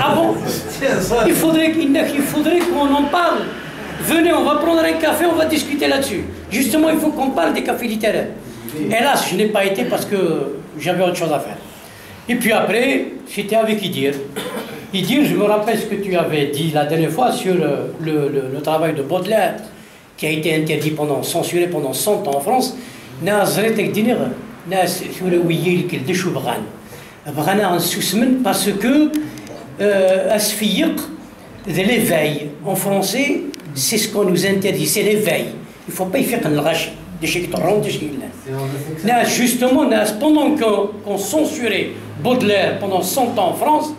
Ah bon? Il faudrait qu'on en parle. Venez, on va prendre un café, on va discuter là-dessus. Justement, il faut qu'on parle des cafés littéraires. Hélas, je n'ai pas été parce que j'avais autre chose à faire. Et puis après, j'étais avec Idir. Idir, je me rappelle ce que tu avais dit la dernière fois sur le travail de Baudelaire, qui a été interdit censuré pendant 100 ans en France. Parce que l'éveil en français, c'est ce qu'on nous interdit, c'est l'éveil. Il ne faut pas y faire un rachis. Justement, pendant qu'on censurait Baudelaire pendant 100 ans en France,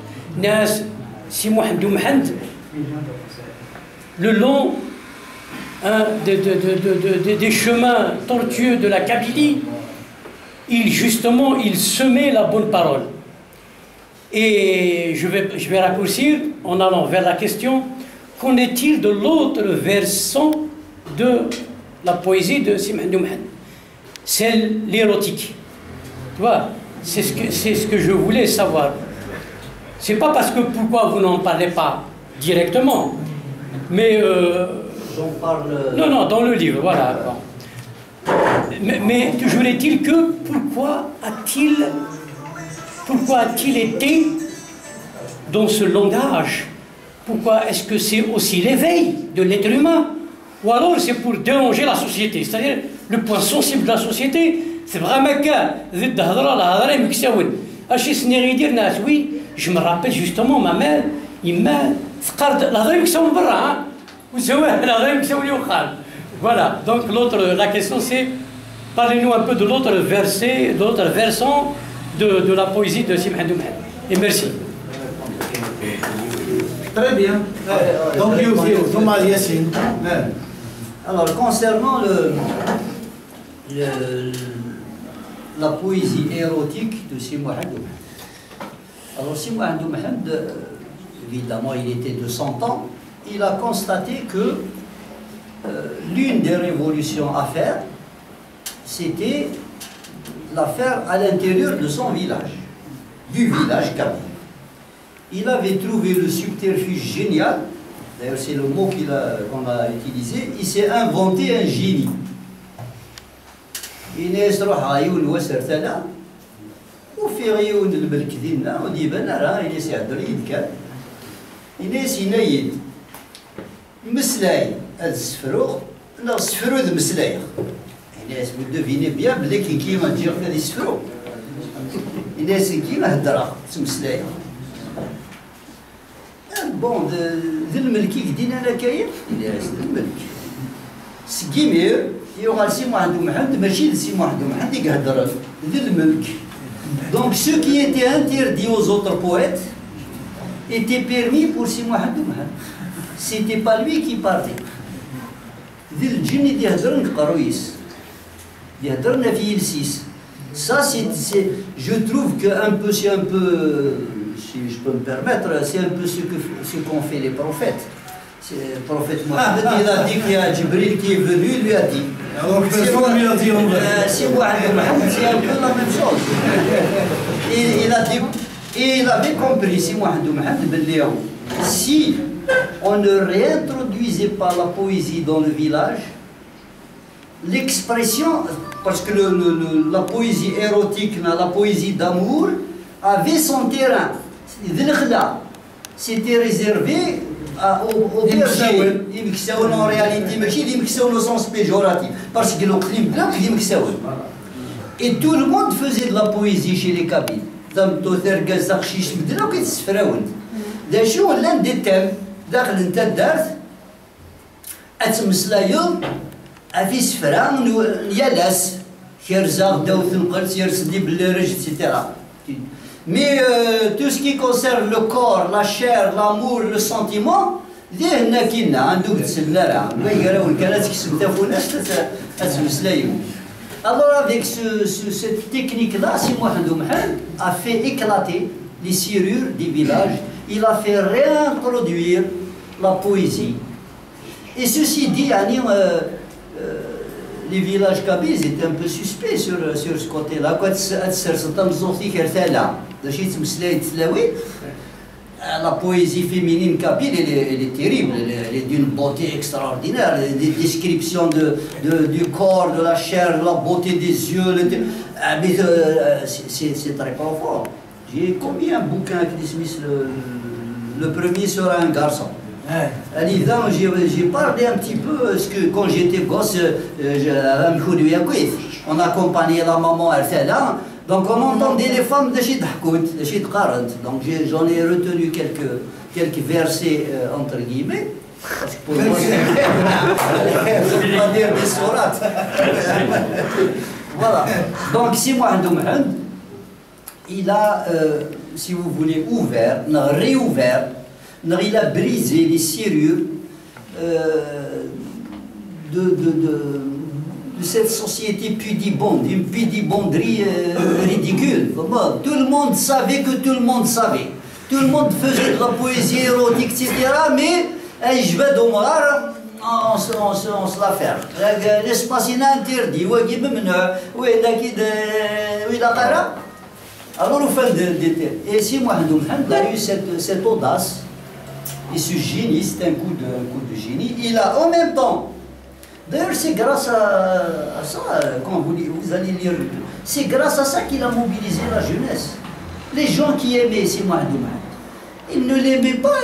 le long des chemins tortueux de la Kabylie, il semait la bonne parole. Et je vais raccourcir en allant vers la question: qu'en est-il de l'autre versant de la poésie de Sidi Mouhamed? C'est l'érotique. Tu vois, c'est ce que je voulais savoir. C'est pas parce que pourquoi vous n'en parlez pas directement, mais j'en parle. Non, dans le livre, voilà. Bon. Mais toujours est-il que pourquoi a-t-il été dans ce langage? Pourquoi est-ce que c'est aussi l'éveil de l'être humain? Ou alors c'est pour déranger la société? C'est-à-dire le point sensible de la société, c'est vraiment oui, je me rappelle justement ma mère, voilà, donc la question c'est, parlez-nous un peu de l'autre verset, de l'autre versant de la poésie de Sidi Mouhamed. Et merci. Très bien. Donc, Thomas Yassine. Alors, concernant la poésie érotique de Sidi Mouhamed. Alors, Sidi Mouhamed, évidemment, il était de 100 ans. Il a constaté que l'une des révolutions à faire, c'était la faire à l'intérieur de son village, du village kabyle. Il avait trouvé le subterfuge génial, d'ailleurs c'est le mot qu'on a utilisé, il s'est inventé un génie. الناس تروح عيون وسرتنا وفي عيون الملك ديالنا وديبنا راه الناس يهضر يتكلم الناس ينايد مسلاي هاد السفروخ لا السفرود مسلاي الناس بدوفيني بيان بلي كيما تجي هادي السفروخ الناس كيما هضره مسلاي بون ذي الملك يدينا انا كاين الناس الملك سكيمير يوغال Sidi Mouhamed ماشي Sidi Mouhamed يهضر ذي الملك. Donc ce qui était interdit aux autres poètes était permis pour Sidi Mouhamed. C'était pas lui qui partait. ذي الجن يهضر نقرويس يهضرنا في يلسيس. Ça je trouve que c'est un peu, si je peux me permettre, c'est un peu ce qu'ont fait les prophètes. Le prophète Mohammed, il a dit qu'il y a Jibril qui est venu, lui a dit. Alors, personne lui a dit en vrai. Sidi Mouhamed, c'est un peu la même chose. Et il avait compris, Sidi Mouhamed, si on ne réintroduisait pas la poésie dans le village, l'expression, parce que la poésie érotique, la poésie d'amour, avait son terrain. C'était réservé aux bergers. En réalité, mais au sens péjoratif. Parce que le climat blanc, et tout le monde faisait de la poésie chez les Kabyles. شو لان دي تام داخل انت دارت اتمسلايض افي سفران يالاس خيرزاغ داوث القرص يرسدي بالرج etc. Mais tout ce qui concerne le corps, la chair, l'amour, le sentiment, ليه هنا كاين عندو تسلارا ما يقراو الكرات كيسمتافو ناس اتمسلايو. Alors avec cette technique-là, Sidi Mouhamed a fait éclater les serrures des villages, il a fait réintroduire la poésie. Et ceci dit, les villages kabyles étaient un peu suspects sur ce côté-là. la poésie féminine kabyle, elle est terrible, elle est d'une beauté extraordinaire, des descriptions du corps, de la chair, de la beauté des yeux, mais c'est très profond. J'ai combien de bouquins qui dismissent le premier sera un garçon. J'ai parlé un petit peu, parce que quand j'étais gosse, on accompagnait la maman à Fela, donc on entendait les femmes de Chidhakout, de Chidkarant. Donc j'en ai retenu quelques versets entre guillemets. Parce que pour moi, je ne peux pas dire des sourates. Voilà. Donc si Mohamed il a, si vous voulez, réouvert, il a brisé les serrures de cette société pudibonde, une pudibonderie ridicule. Tout le monde savait que tout le monde savait. Tout le monde faisait de la poésie érotique, etc. Mais je vais d'Omar, on se la ferme. L'espace interdit, oui, alors, et si Mohamed a eu cette audace et ce génie, c'est un coup de génie, il a en même temps, d'ailleurs c'est grâce à ça, quand vous allez lire, c'est grâce à ça qu'il a mobilisé la jeunesse. Les gens qui aimaient si Mohamed, ils ne l'aimaient pas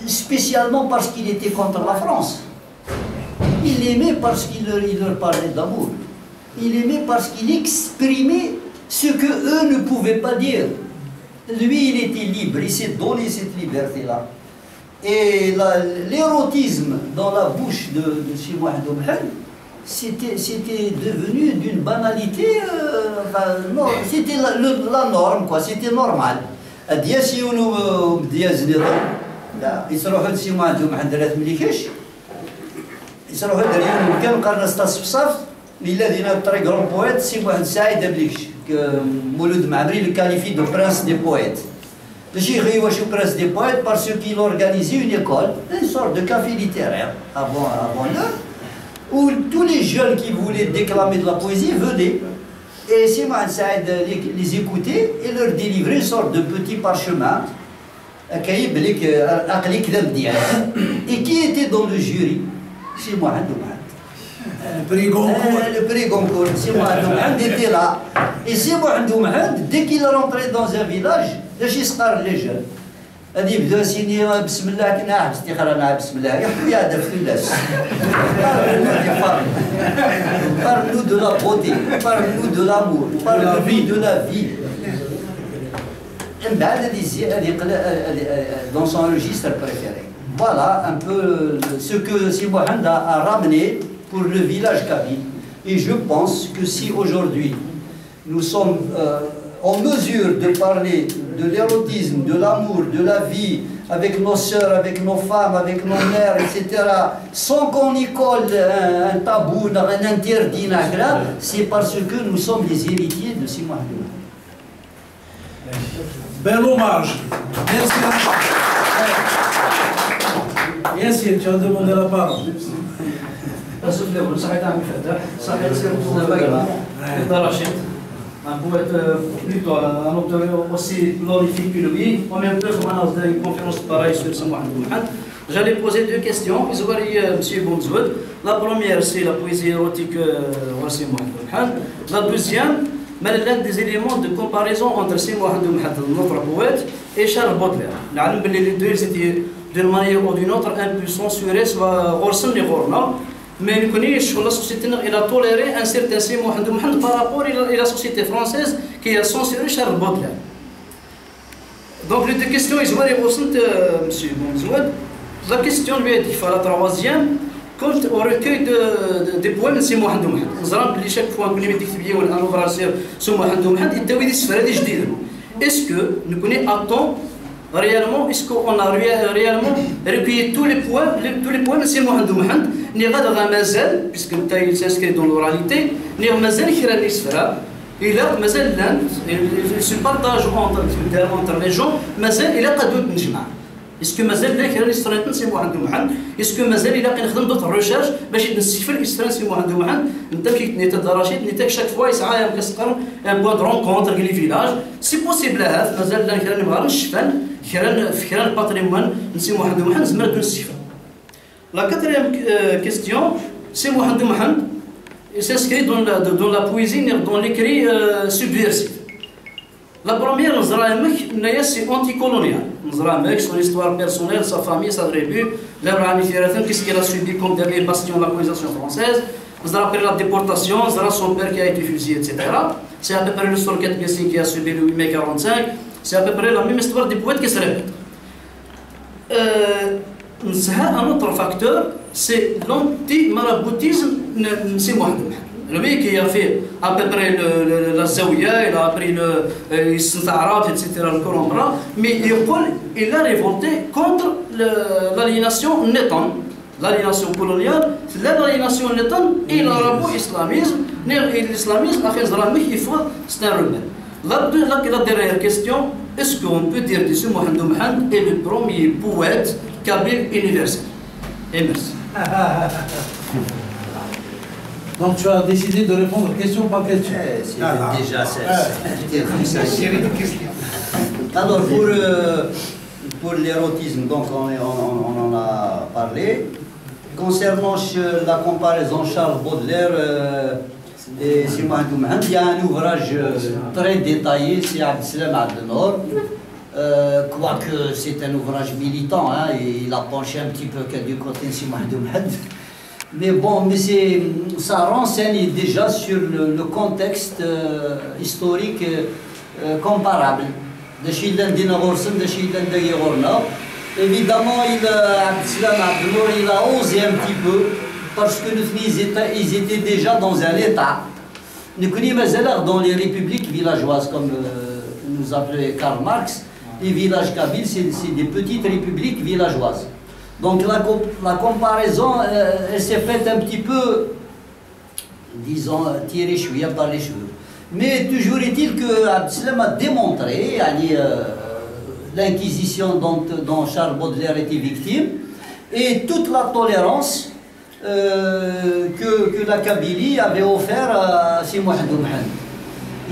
spécialement parce qu'il était contre la France. Ils l'aimaient parce qu'il leur parlait d'amour. Ils l'aimaient parce qu'il exprimait ce que eux ne pouvaient pas dire. Lui, il était libre, il s'est donné cette liberté-là. Et l'érotisme dans la bouche de Cheikh Mohamed, c'était devenu d'une banalité, c'était la norme, quoi, c'était normal. Il a dit un très grand poète, c'est Mohamed Saïd Ablikch, que Mouloud Mamri le qualifie de prince des poètes. Le Cheikh est prince des poètes parce qu'il organisait une école, une sorte de café littéraire, avant l'heure, où tous les jeunes qui voulaient déclamer de la poésie venaient. Et c'est Mohamed Saïd les écoutait et leur délivrait une sorte de petit parchemin, et qui était dans le jury? C'est Mohamed. Le prix Goncourt. Le prix Goncourt, c'est Mohamed était là. Et c'est Mohamed, dès qu'il rentrait dans un village, les jeunes. Il dit, Bismillah, parle-nous de la beauté, parle-nous de l'amour, parle-nous de la vie. Dans son registre préféré. Voilà un peu ce que Si Mohamed a ramené pour le village kabyle. Et je pense que si aujourd'hui nous sommes en mesure de parler de l'érotisme, de l'amour, de la vie, avec nos sœurs, avec nos femmes, avec nos mères, etc., sans qu'on y colle un tabou, un interdit, c'est parce que nous sommes les héritiers de Si Mohamed. Bel hommage. Yassine, tu as demandé la parole. Un poète plutôt un auteur aussi glorifique que lui. En même temps, on a une conférence pareille sur Cheikh Mohamed. J'allais poser deux questions. Monsieur Boumzoud. La première, c'est la poésie érotique de Cheikh Mohamed. La deuxième, l'un des éléments de comparaison entre Cheikh Mohamed, notre poète, et Charles Baudelaire. Les deux, ils étaient d'une manière ou d'une autre un peu censurés, soit Orson et Gorna. Mais nous connaissons que la société a toléré un certain Cheikh Mohamed par rapport à la société française qui a censuré Charles Baudelaire. Donc les deux questions, ils vont répondre, monsieur Boumzoud. La question lui est la troisième, quant au recueil des poèmes de Cheikh Mohamed. Nous avons chaque fois que nous avons un ouvrage sur Cheikh Mohamed, il y a des sphères jadيدة. Est-ce que nous connaissons à temps réellement, est-ce qu'on a réellement recueilli tous les poèmes de Cheikh Mohamed? Ni غادر مازال puisque il s'inscrit dans l'oralité, ni مازال كرا النسفة إلا مازال لان il se partage entre les gens مازال إلا قدود نجمع اسكو مازال لا كاين استرانت سي محمد محمد اسكو مازال الا كنخدم دوت الريشيرش باش نستكفل الاستران سي محمد محمد انت كي نيتا دراشيت نيتا شاك فوا يسعى كسقر بوا رونكونتر لي فيلاج سي بوسيبل هذا مازال لا كاين نبغى نشفن كاين الباتريمون سي محمد محمد زمرت نستكفل. لا كاتريام كيستيون سي محمد محمد s'inscrit dans la poésie, dans l'écrit subversif. La première, c'est anticolonial. Son histoire personnelle, sa famille, sa tribu, qu'est-ce qu'il a subi comme dernier bastion de la colonisation française. Après la déportation, son père qui a été fusillé, etc. C'est à peu près l'histoire qui a subi le 8 mai 1945. C'est à peu près la même histoire des poètes qui se répètent. Un autre facteur, c'est l'anti-maraboutisme de M. Mohamed. Lui qui a fait à peu près la Zawiya, il a appris le Sintarat, etc., le Coran, mais il a révolté contre l'aliénation nettane, l'aliénation coloniale, l'aliénation nettane et l'arabo-islamisme. L'islamisme, c'est un rebelle. La dernière question, est-ce qu'on peut dire que M. Mohamed est le premier poète kabyle universel? Et merci. Donc tu as décidé de répondre question par question. C'est déjà alors pour l'érotisme, donc on en a parlé. Concernant la comparaison Charles Baudelaire et Si Mohamed Mohamed, il y a un ouvrage très détaillé, c'est Abdeslam Abdenor. Quoique c'est un ouvrage militant, hein, et il a penché un petit peu du côté de Si Mohamed Mohamed. Mais bon, ça renseigne déjà sur le contexte historique comparable. Évidemment, Abdeslam Abdenor, il a osé un petit peu, parce que ils étaient déjà dans un état. Nous connaissons dans les républiques villageoises, comme nous appelait Karl Marx, les villages kabyles, c'est des petites républiques villageoises. Donc la comparaison, elle s'est faite un petit peu, disons, tirée chouïa par les cheveux. Mais toujours est-il que Abdeslam a démontré l'inquisition dont Charles Baudelaire était victime et toute la tolérance que la Kabylie avait offert à Si Mohamed Mohamed.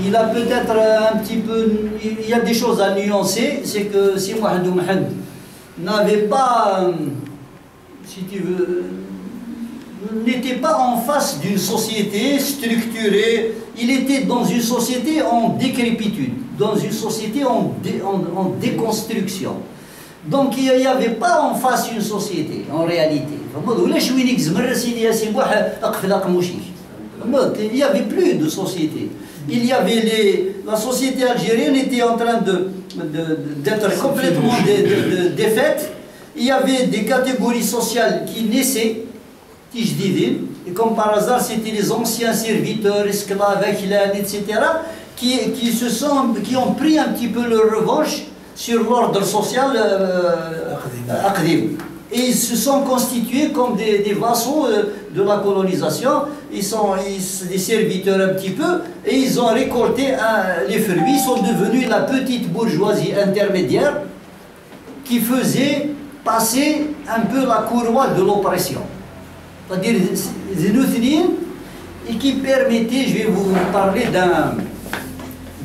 Il a peut-être un petit peu, il y a des choses à nuancer, c'est que Si Mohamed Mohamed n'avait pas, si tu veux, n'était pas en face d'une société structurée, il était dans une société en décrépitude, dans une société en déconstruction. Donc il n'y avait pas en face une société, en réalité. Il n'y avait plus de société. Il y avait la société algérienne était en train d'être complètement défaite. Il y avait des catégories sociales qui naissaient, et comme par hasard, c'était les anciens serviteurs, esclaves, etc., qui ont pris un petit peu leur revanche sur l'ordre social aqdim. Et ils se sont constitués comme des vassaux de la colonisation. Ils sont des serviteurs un petit peu, et ils ont récolté les fruits. Ils sont devenus la petite bourgeoisie intermédiaire qui faisait passer un peu la courroie de l'oppression. C'est-à-dire Zenouthnine, et qui permettait, je vais vous parler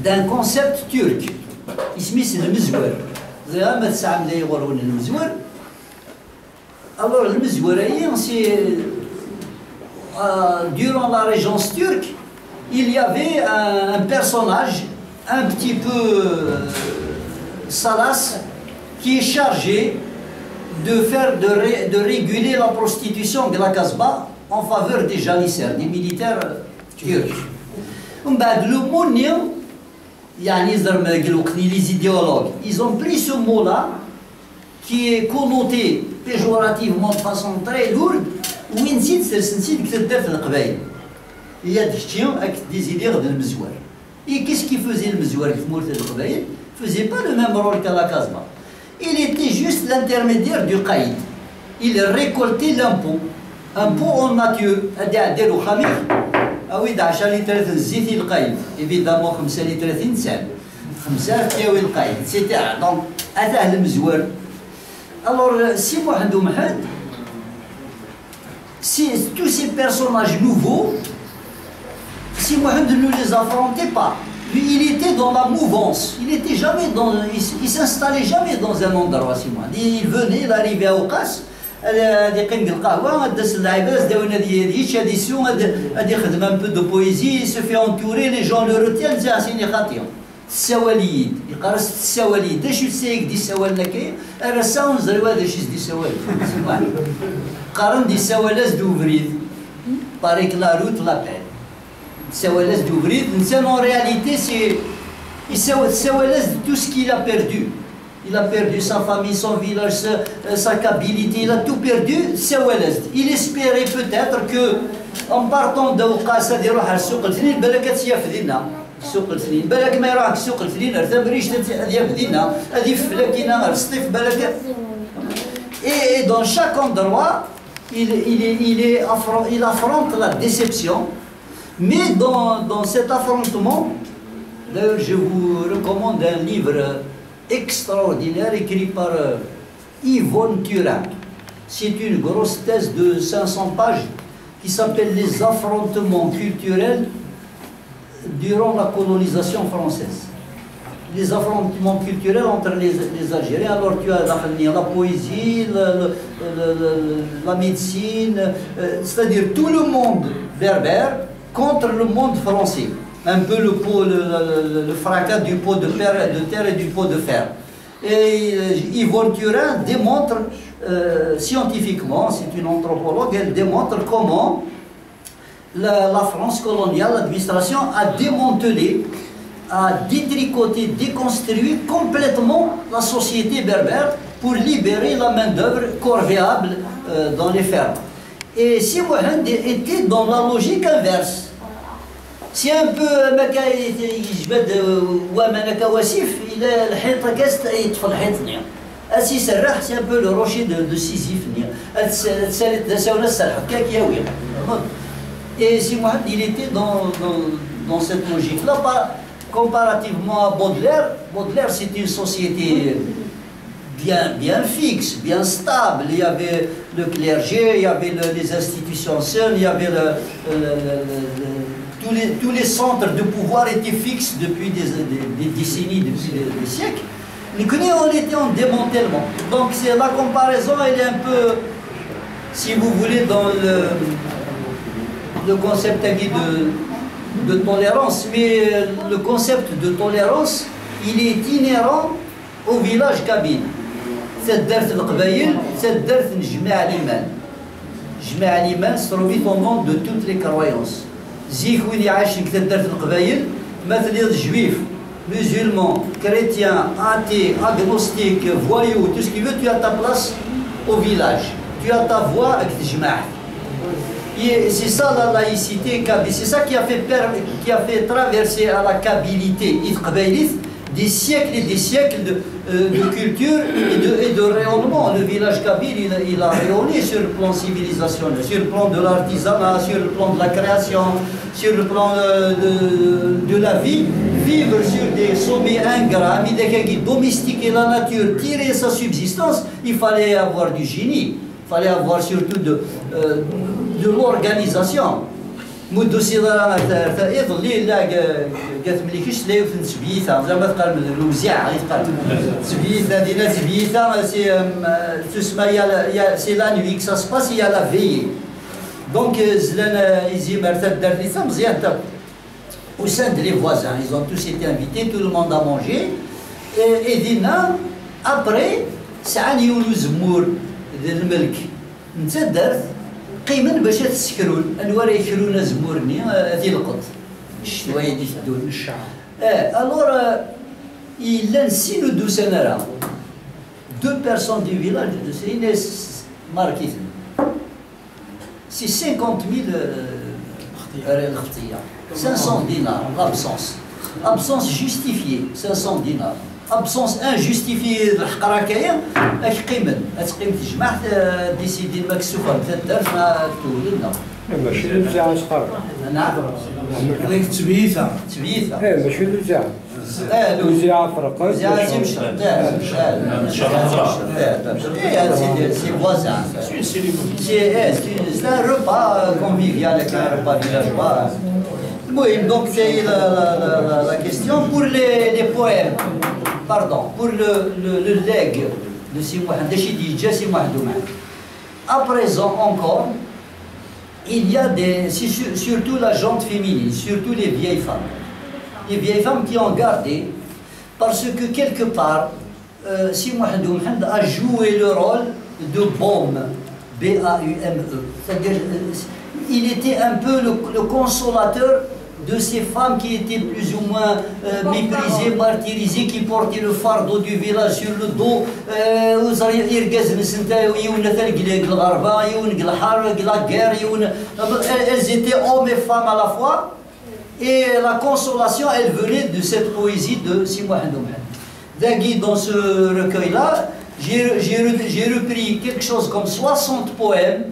d'un concept turc. Il s'appelle le Mezouer. Alors le Mezoueraïen, durant la régence turque, il y avait un personnage un petit peu salace qui est chargé de réguler la prostitution de la Kasbah en faveur des janissaires, des militaires turcs. Le Mounien, les idéologues, ils ont pris ce mot-là qui est connoté péjorativement de façon très lourde. Il y a des idées de Mezouer. Et qu'est-ce qu'il faisait le Mezouer? Il ne faisait pas le même rôle qu'à la Kasbah. Il était juste l'intermédiaire du Qaïd. Il récoltait l'impôt. Impôt en nature. Ah oui, d'achat les 30 ziti le Qaïd. Évidemment, comme c'est les 30 cents. 5 kiawi le Qaïd, etc. Donc, attends le Mezouer. Alors, si Mohamed Mohamed, si tous ces personnages nouveaux, si Mohamed ne les affrontait pas, lui, il était dans la mouvance. Il s'installait jamais dans un endroit. Il venait, il arrivait à Ouqas, il قيم القهوة، داس اللعيبة، داونا هذه شاديسيون، هذه يخدم un peu de poésie, il se fait entourer, les gens le retiennent، زي عسيني خاطيهم. السواليد، يقرص السواليد، اش يسيك دي السوالنا كاين؟ الرساون زروا هذا شي دي السوالد. قارن دي السوالاز دوفريد، باريك لا روت لا بال. السوالاز دوفريد، الإنسان en réalité c'est السوالاز de tout ce qu'il a perdu. Il a perdu sa famille, son village, sa qualité, il a tout perdu. Il espérait peut-être que, en partant de Ouqas, il يروح على السوق الفلين، بالك تيافدينا السوق الفلين، بالك ما يروح السوق الفلين، رثم ريش تيافدينا، هذه فلاكينا الصيف بالك. Et dans chaque endroit, il affronte la déception, mais dans cet affrontement, d'ailleurs je vous recommande un livre extraordinaire écrit par Yvonne Turin. C'est une grosse thèse de 500 pages qui s'appelle Les affrontements culturels durant la colonisation française. Les affrontements culturels entre les Algériens. Alors tu as la poésie, la médecine, c'est-à-dire tout le monde berbère contre le monde français. Un peu le fracas du pot de terre et du pot de fer. Et Yvonne Turin démontre scientifiquement, c'est une anthropologue, elle démontre comment la France coloniale, l'administration a démantelé, a détricoté, déconstruit complètement la société berbère pour libérer la main-d'œuvre corvéable dans les fermes. Et Si Mohamed était dans la logique inverse. C'est un peu مكا يجبد ومنك وسيف الى الحيط كاست يطفى الحيط نيا اسي سرح سي un peu le rocher de Sisyphe نيا تسالت تساونا السرح كاك ياوي. Et Si Mohamed il était dans cette logique là, comparativement à Baudelaire c'est une société bien fixe, bien stable. Il y avait le clergé, il y avait les institutions seules, il y avait tous les centres de pouvoir étaient fixes depuis des décennies, depuis des siècles. Mais on était en démantèlement. Donc la comparaison, elle est un peu, si vous voulez, dans le concept de tolérance. Mais le concept de tolérance, il est inhérent au village kabyle. Cette derte القبائل, cette derte نجمع الإيمان. جمع الإيمان se trouve au nom de toutes les croyances. زيك وين يعيش cette derte القبائل مثل juifs, musulmans, chrétiens, athées, agnostiques, voyous, tout ce qui veut, tu as ta place au village. Tu as ta voix avec الجماعة. C'est ça la laïcité kabyle. C'est ça qui a fait traverser à la kabilité des siècles et des siècles de culture et de rayonnement. Le village kabyle, il a rayonné sur le plan civilisationnel, sur le plan de l'artisanat, sur le plan de la création, sur le plan de la vie. Vivre sur des sommets ingrats, domestiquer la nature, tirer sa subsistance, il fallait avoir du génie. Il fallait avoir surtout de l'organisation. مدو سيدرا يظلي لا قالت ملي كيش لا يوثن سبيثا زعما تقال من الوزيع يتقال سبيثا دينا سبيثا سي تسمى سي لا نوي كسا سباس يا لا في دونك زلان يزي مرتد دار لي مزيان تا au sein de les voisins ils ont tous été invités tout le monde a mangé et دينا après ساعات يولو زمور ديال الملك نتا دارت قيما باش تسكرون انوار يكرون زمورني هذه القط الشوايه دي تدون الشعر alors il a si le doucenera 2 personnes du village de Sines marqué c'est 50 000 الخطيه 500 dinars absence justifiée 500 dinars absence injustifiée الحقرة كاين اش قيمن تقيم تجمع ديسيدي المكسوفه تدار ما تولدنا ماشي الوزاع شقر نعم هذيك تبييثه تبييثه ماشي الوزاع وزيعة فرقات c'est voisin. C'est un repas convivial avec un repas villageois. Oui, donc c'est la question pour les poèmes. Pardon, pour le legs de Simouahd, à présent encore, il y a surtout la gente féminine, surtout les vieilles femmes. Les vieilles femmes qui ont gardé, parce que quelque part, Simouahd a joué le rôle de baume, B-A-U-M-E. C'est-à-dire, il était un peu le consolateur de ces femmes qui étaient plus ou moins méprisées, martyrisées, qui portaient le fardeau du village sur le dos. Elles étaient hommes et femmes à la fois. Et la consolation, elle venait de cette poésie de Simouahd Mohammed. Dans ce recueil-là, j'ai repris quelque chose comme 60 poèmes.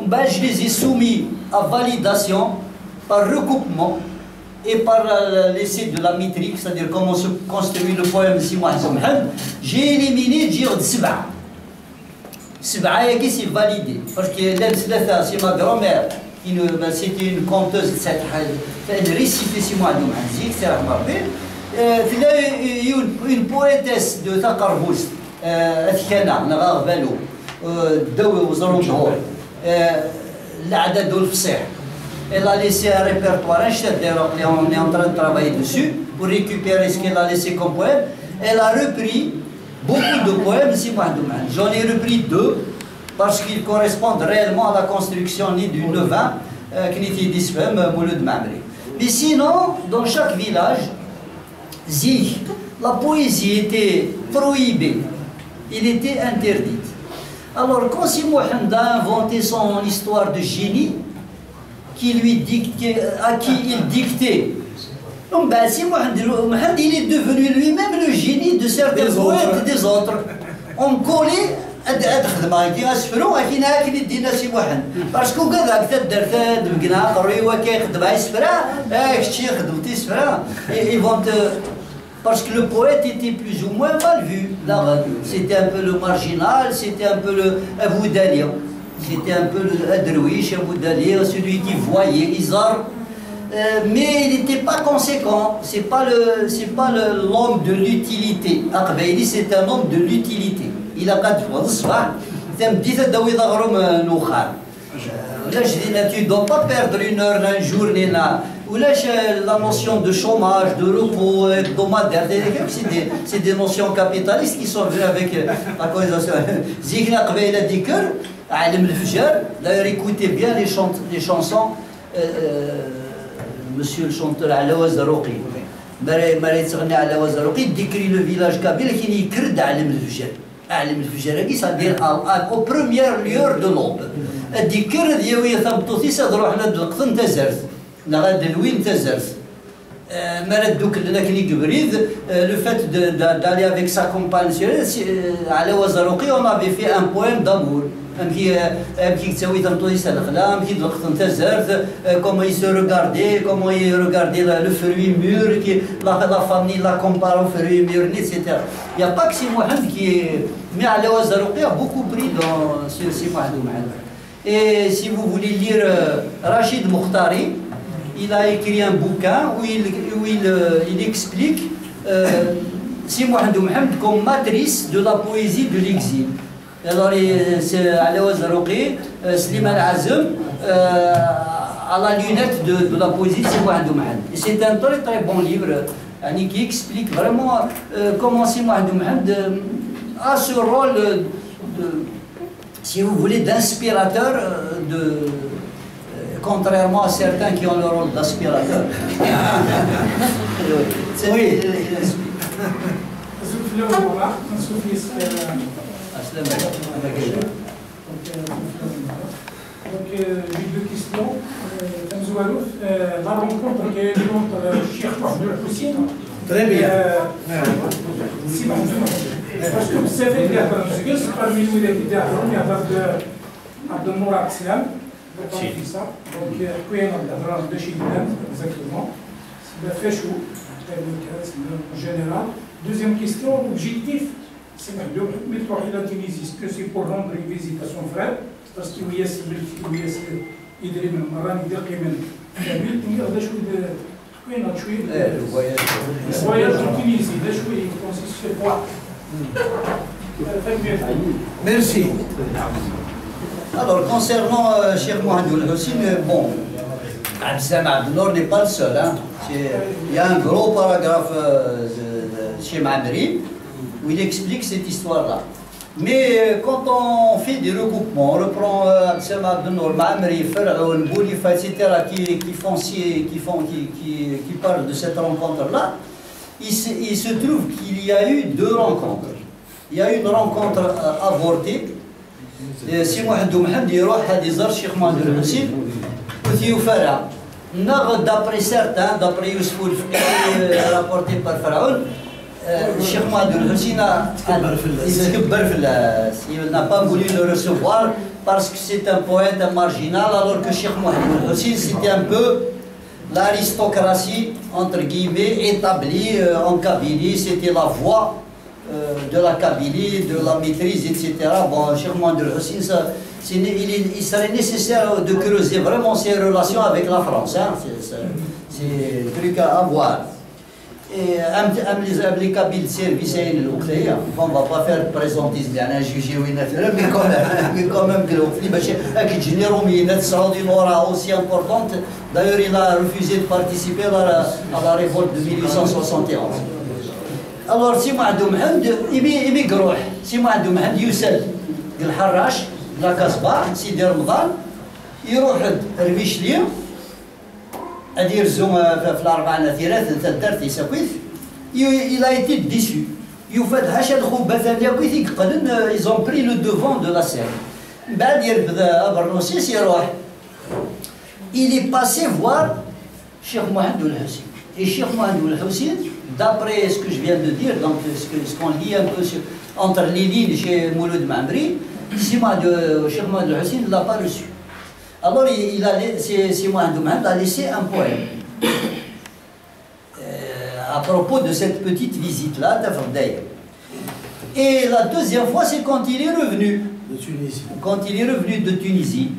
Je les ai soumis à validation par recoupement et par l'essai de la métrique, c'est-à-dire comment se construit le poème de Simouahd Mohammed. J'ai éliminé Djird Sba. Sba, c'est validé. Parce que c'est ma grand-mère. C'était une conteuse, elle récitait Simouahd Mohammed, c'est remarqué. Une poétesse de Taqarbous, Athkana, Nagar Valo, Dawi Ouzarondhor, L'Adad Olfseh. Elle a laissé un répertoire, on est en train de travailler dessus pour récupérer ce qu'elle a laissé comme poème. Elle a repris beaucoup de poèmes de Simouahd Mohammed. J'en ai repris 2 parce qu'ils correspondent réellement à la construction du Nevin, qui était d'Isfem, Mouloud Mamri. Mais sinon, dans chaque village, la poésie était prohibée, il était interdite. Alors quand Simouahd a inventé son histoire de génie, à qui il dictait, Simouahd Mohammed, il est devenu lui-même le génie de certains poètes des autres. On collait parce que parce que le poète était plus ou moins mal vu. C'était un peu le marginal, c'était un peu le Abou Dalia. C'était un peu le Adrouish, Abou Dalia, celui qui voyait Izar. Mais il n'était pas conséquent. C'est pas l'homme de l'utilité. Aqbaili, c'est un homme de l'utilité. Il a pas de foi. Tu ne dois pas perdre 1 heure dans une journée là. Ou là, la notion de chômage, de repos hebdomadaire, c'est des notions capitalistes qui sont venues avec la colonisation. Zikna Qbaila Dikr, Alim al-Fujr, d'ailleurs écoutez bien les chansons, monsieur le chanteur Alaouz Zarouqi. Marie Tsagni Alaouz Zarouqi décrit le village kabyle qui n'y crée d'Alim al-Fujr. Alim al-Fujr, c'est-à-dire aux premières lueurs de l'aube. Dikr, Diawi Thamtouti, ça doit être le Qtan Tazarth. Le fait d'aller avec sa compagne, Alaouz Zarouqi, on avait fait un poème d'amour. Comment il se regardait, comment il regardait le fruit mûr, la famille la compare au fruit mûr, etc. Il n'y a pas que Simouahd qui est... Mais Alaouz Zarouqi a beaucoup pris sur Simouahd Mohammed. Et si vous voulez lire Rachid Mokhtari, il a écrit un bouquin où il explique Simouahd Mohammed comme matrice de la poésie de l'exil. Alors, c'est Alaouz Zarouqi, Slimane Azem, à la lunette de la poésie de Simouahd Mohammed. C'est un très très bon livre qui explique vraiment comment Simouahd Mohammed a ce rôle si vous voulez, d'inspirateur, contrairement à certains qui ont le rôle d'aspirateur. Oui. Donc, j'ai 2 questions. Tamzoualouf, la rencontre qui est entre Cheikh Mahmoud Hussein. Très bien. Parce que vous savez qu'il y a parmi nous, il y a Abdelmourad Slam, donc il y a de chez exactement. Le Fechou, en général. Deuxième question, l'objectif, c'est de mettre la Tunisie. Est-ce que c'est pour rendre une visite à son frère? Parce qu'il y a ce يدري من مراني دقي من كامل هذا شويه تكوين شويه الفواياج التونسي هذا شويه كونسيست في بوا. Merci. Alors, concernant Cheikh Mohamed Al-Hussein, bon, Abdeslam Abdelnour n'est pas le seul. Hein. Il y a un gros paragraphe de Cheikh Mamri où il explique cette histoire-là. Mais quand on fait des recoupements, on reprend Abdeslam Abdelnour, Mamri, Faraoun, Boulifa, etc., qui parlent de cette rencontre-là, il se trouve qu'il y a eu deux rencontres. Il y a eu une rencontre avortée. Si Mohamed Mohamed يروح يزور الشيخ محمد الحسين وثيوفرا نغ d'après certains, d'après Youssef الفقي rapporté par Pharaon, الشيخ محمد الحسين il n'a pas voulu le recevoir parce que c'est un poète marginal, alors que Cheikh Mohamed al-Hussein c'était un peu l'aristocratie entre guillemets établie en Kabylie, c'était la voix de la Kabylie, de la maîtrise, etc. Bon, Cheikh Mohamed al-Hussein, il serait nécessaire de creuser vraiment ses relations avec la France. Hein. C'est un truc à voir. Et les Kabyles services on ne va pas faire présentisme, mais quand même, aussi importante. D'ailleurs, il a refusé de participer à la révolte de 1871. Alors, si Mohamed Mohamed, il يروح si Mohamed Mohamed يسال الحراش لا كاسبا سيدي رمضان يروح رميشليه ادير زوم في الاربعه نثيرات الدرت يسكويث il a été déçu يفاد هاش الخوبه ثانيه كويث يقلن ils ont pris le devant de la scène بعد يربد ابرنوسيس يروح il est passé voir Cheikh Mohamed Al-Hussein et Cheikh Mohamed Al-Hussein d'après ce que je viens de dire, donc ce qu'on lit un peu entre les lignes chez Mouloud Mamri, Cheikh Mohamed Al-Hussein ne l'a pas reçu. Alors, Cheikh Mohamed a laissé un poème à propos de cette petite visite-là, et la deuxième fois, c'est quand il est revenu De Tunisie. Quand il est revenu de Tunisie.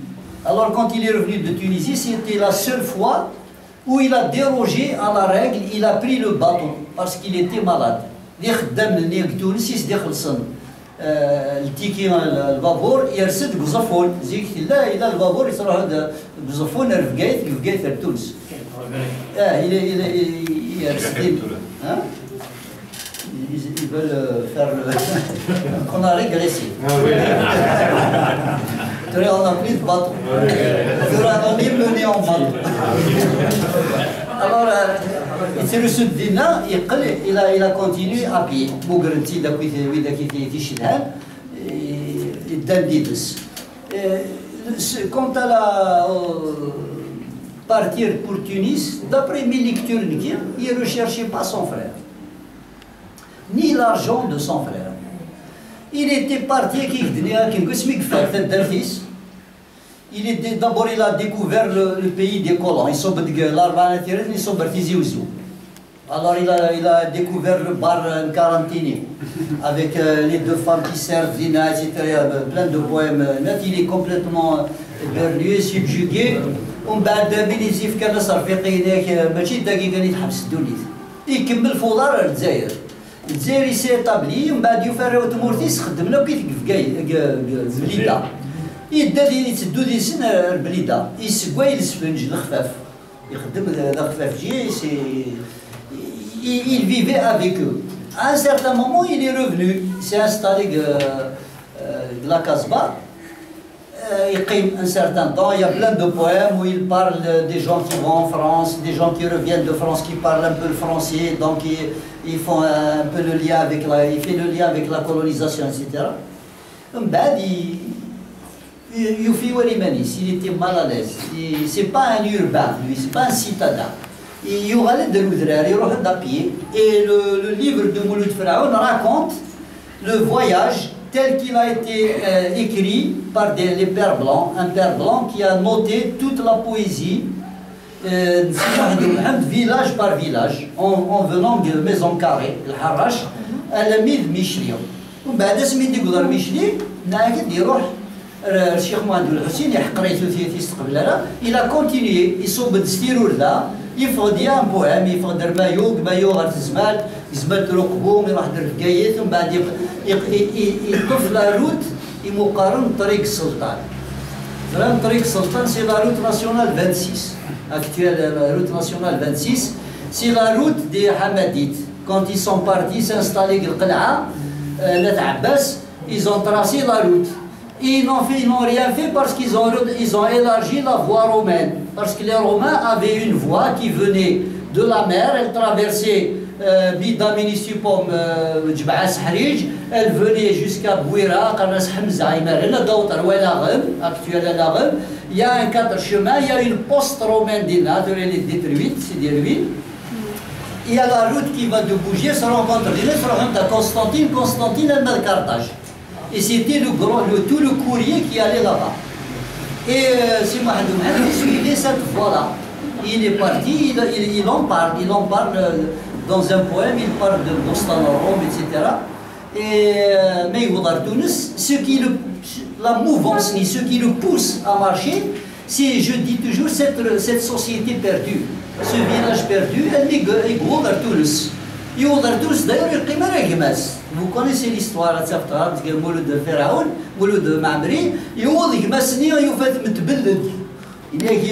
Alors, quand il est revenu de Tunisie, c'était la seule fois où il a dérogé à la règle, il a pris le bâton parce qu'il était malade. التيكي البابور يرسد بزفون زيك لا الى البابور يصرح هذا بزفون في تونس il ils veulent faire qu'on a régressé. On a pris le bateau. On est mené en bateau. Alors, c'est le Soudan, il a continué à pied. Quant à partir pour Tunis, d'après mes lectures, il ne recherchait pas son frère, ni l'argent de son frère. Il était parti d'abord il a découvert le pays des colons. Alors il a découvert le bar quarantiné avec les deux femmes qui servent, etc. Plein de poèmes. Il est complètement éberlué, subjugué. ومن بينيزي في كان صار في قيناك ماشي دقيقه اللي تحبس الدوليت يكمل فولار الجزائر الجزائري سي طابلي ومن بعد يفروا تمورتيس خدمنا كيف بليده يدا لي يتسدو دي سن البليده يسقوا السفنج الخفاف يخدم الخفاف جي سي il vivait avec eux. À un certain moment, il est revenu, il s'est installé de la Casbah. Il un certain temps, il y a plein de poèmes où il parle des gens qui vont en France, des gens qui reviennent de France, qui parlent un peu le français, donc ils font un peu le lien avec il fait le lien avec la colonisation, etc. Il était mal à l'aise. C'est pas un urbain, lui, c'est pas un citadin. Il y aura les deux à pied. Et le livre de Mouloud Pharaon raconte le voyage tel qu'il a été écrit par les pères blancs, un père blanc qui a noté toute la poésie village par village, en venant de maison carrée, الحراش ألميذ ميشلي ومن بعد سميت يقدر ميشلي ناقد يروح الشيخ مهند الحسين يحقريتو في استقبل il a continué يصوب ستيرور ذا يفقد يا بوهم يفقد مايو غير الزمال زمال ركبوم يروح در الكايت ومن بعد يطف لا روت يمقارن طريق السلطان طريق السلطان سي لا روت ناسيونال 26 actuelle la route nationale 26 c'est la route des Hamadites quand ils sont partis s'installer au Qal'a ils ont tracé la route ils n'ont rien fait parce qu'ils ont élargi la voie romaine parce que les Romains avaient une voie qui venait de la mer elle traversait Bida Municipum Djbaa Shrij elle venait jusqu'à Bouira Qarnas Hamza Imarena d'autres actuelle Laghem il y a un cadre chemin, il y a une poste romaine elle est détruite, c'est des ruines. Il y a la route qui va de Bougier, se rencontre à Constantine elle met Carthage. Et c'était tout le courrier qui allait là-bas. Et c'est Mohamed Mohamed qui suivait cette voie-là. Il est parti, il en parle dans un poème, il parle de Bostan Rome, etc. Et mais Tunis, ce qui la mouvance, ce qui le pousse à marcher, c'est, je dis toujours, cette société perdue, ce village perdu, elle est Tunis. Et Tunis, d'ailleurs, vous connaissez l'histoire de Mouloud Pharaon, Mouloud Mamri, et il est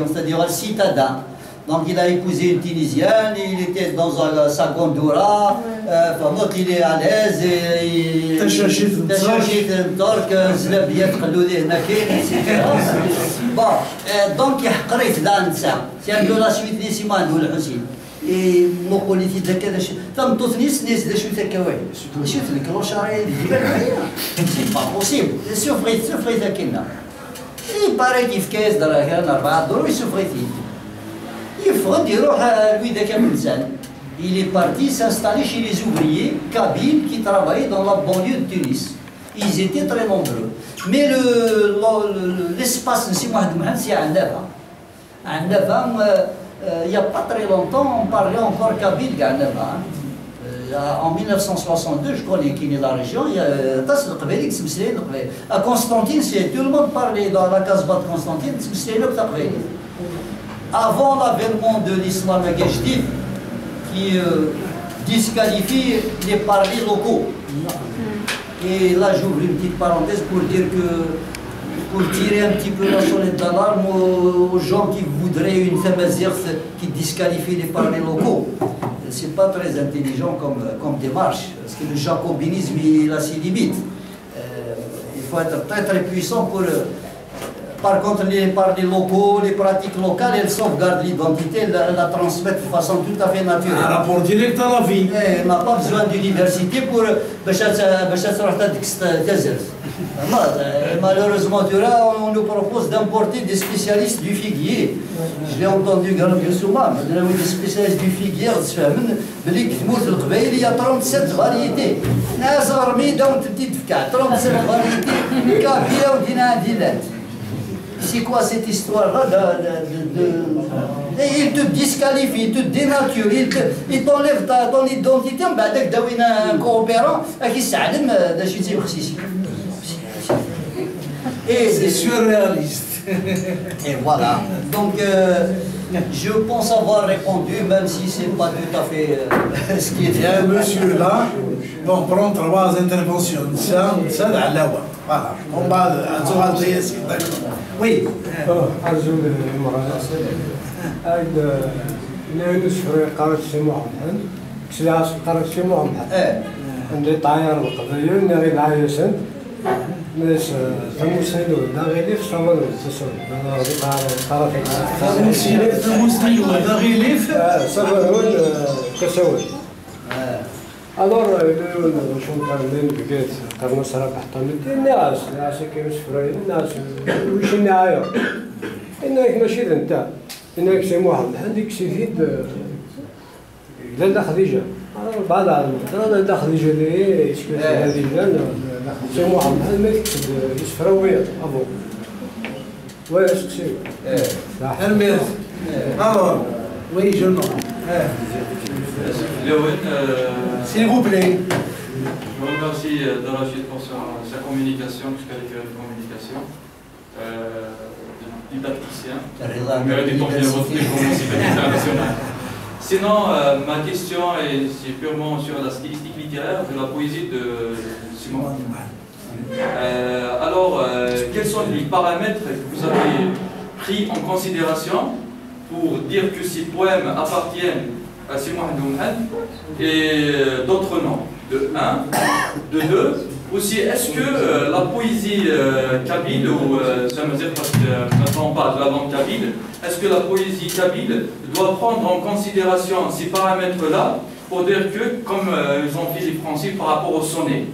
c'est-à-dire un citadin. Donc il a épousé une Tunisienne, il était dans sa gondora, il est à l'aise, donc c'est un de la suite des Simon Hussein. Et mon politique de Kadesh, tant Tothnis n'est de chute à Kawai. Chute le clochard, c'est pas possible. Souffrez à Kina. Il paraît qu'il fait dans la guerre, il souffrait. Il est parti s'installer chez les ouvriers kabyles qui travaillaient dans la banlieue de Tunis. Ils étaient très nombreux. Mais l'espace de Simon c'est à Neva. À Neva, il n'y a pas très longtemps, on parlait encore kabyle à Neva. En 1962, je connais qui est la région, il y a à Constantine, tout le monde parlait dans la Casbah de Constantine, avant l'avènement de l'islam Gajdif, qui disqualifie les parlers locaux. Et là, j'ouvre une petite parenthèse pour dire que, pour tirer un petit peu la sonnette d'alarme aux gens qui voudraient une thamazir qui disqualifie les parlers locaux. C'est pas très intelligent comme démarche, parce que le jacobinisme, il a ses limites. Il faut être très très puissant pour... Par contre, les parlers locaux, les pratiques locales, elles sauvegardent l'identité, elles la transmettent de façon tout à fait naturelle. Un rapport direct à la vie. On n'a pas besoin d'université pour... Malheureusement, on nous propose d'importer des spécialistes du figuier. Je l'ai entendu bien souvent, des spécialistes du figuier, il y a 37 variétés. 37 variétés. C'est quoi cette histoire-là il te disqualifie, il te dénature, il t'enlève ton identité, un coopérant qui s'allume et c'est surréaliste. Et voilà. Donc, je pense avoir répondu, même si ce n'est pas tout à fait ce qui est bien. Monsieur là, on prend 3 interventions. Ça, à l'eau. Voilà. On va à oui. أرجو المرأة إنه نشهر قرار شي محمد كسلاش قرار شي محمد عندي طاير القضية نغي عايشن ناس ثموسينو لا غير في صمد تسول أنا قرار ثموسينو لا غير في صمد كسول Alors, le champion de Guet, quand on sera partant, il n'y a pas de frère, il n'y a pas de il n'y a pas de machine, il n'y a que c'est moi, il y a que c'est vide. Il y a Khadija. Alors, بعد عن Khadija اللي يشكل هذه الجنة c'est moi, il y a que c'est frère ويا أبو. ويا شكل. المير Alors, oui, je non. S'il vous plaît. Je remercie Darachid pour sa communication, jusqu'à l'école de communication. Didacticien. On mérite des temps bien retenus comme encyclopédie internationale. Sinon, ma question c'est purement sur la stylistique littéraire de la poésie de Simon. Alors, quels sont les paramètres que vous avez pris en considération pour dire que ces poèmes appartiennent à Simon Hamdoumhan et d'autres noms? De 1, de 2, aussi est-ce que la poésie kabyle, ou ça veut dire parce que maintenant on parle de la langue kabyle, est-ce que la poésie kabyle doit prendre en considération ces paramètres-là pour dire que, comme ils ont fait les Français par rapport au sonnet,